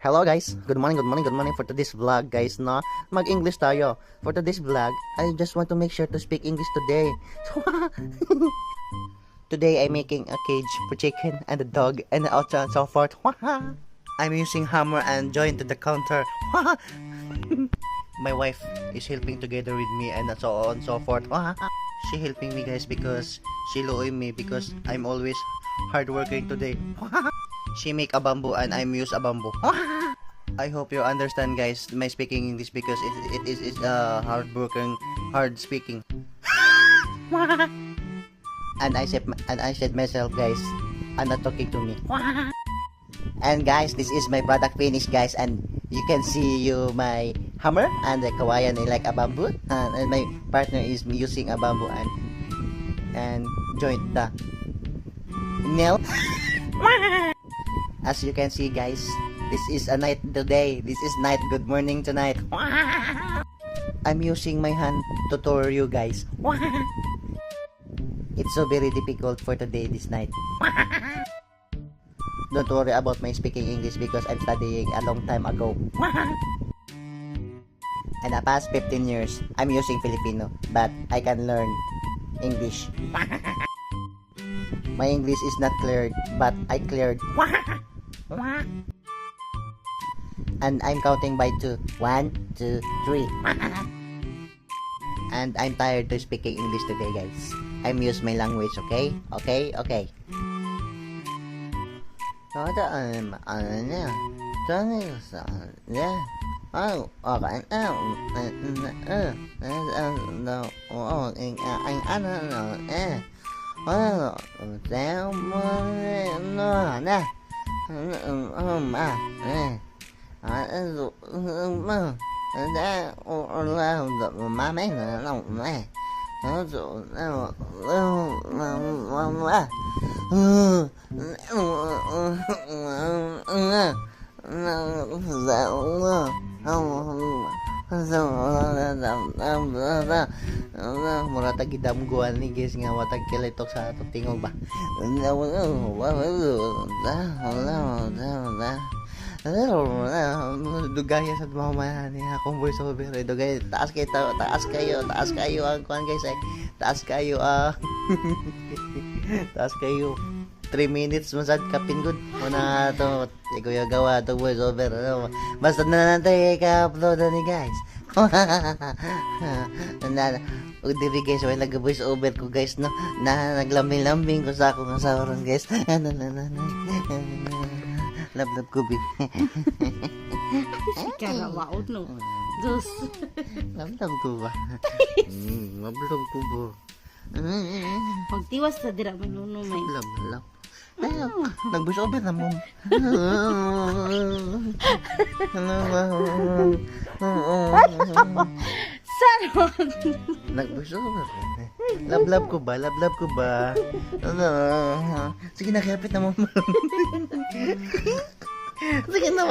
Hello guys, good morning for today's vlog guys, no? Mag-English tayo. For today's vlog, I just want to make sure to speak English today. Today I'm making a cage for chicken and a dog and also and so forth. I'm using hammer and joint to the counter. My wife is helping together with me and so on and so forth. She helping me guys because she looing me because I'm always hardworking today. She make a bamboo and I'm use a bamboo. I hope you understand guys my speaking English because it is hard speaking. And I said myself guys, I'm not talking to me. And guys, this is my product finish guys, and you can see my hammer and the kawayan like a bamboo, and my partner is using a bamboo and joint the nail. As you can see guys, this is a night today. This is night. Good morning tonight. I'm using my hand to tutor you guys. It's so very difficult for today this night. Don't worry about my speaking English because I'm studying a long time ago. And the past 15 years, I'm using Filipino, but I can learn English. My English is not cleared, but I cleared. And I'm counting by 2. 1, 2, 3. And I'm tired to speaking English today, guys. I'm use my language, okay? Okay. Murata gidamguan ni guys nga watag kilitok sa atong tingog ba. Dugaya sa mamaya ni akong voice over. Dugay taas kayo ang kuan guys ay taas kayo taas kayo 3 minutes masad kapin good muna to ikaw gawa to voice over basta na natin ka-upload ni guys. Diri guys wala nag-voice over ko guys no na naglambing-lambing ko sa akong asawaran guys. Love ko bi. Kaya waot no. Dos. Love ko ba? Mablog ko ba? Pagtiwas na dira manuno may. Love. Nag-voice over na mo. Saron. Nag-voice over. Love ko ba? Sige na, kapit na mo. Sige na,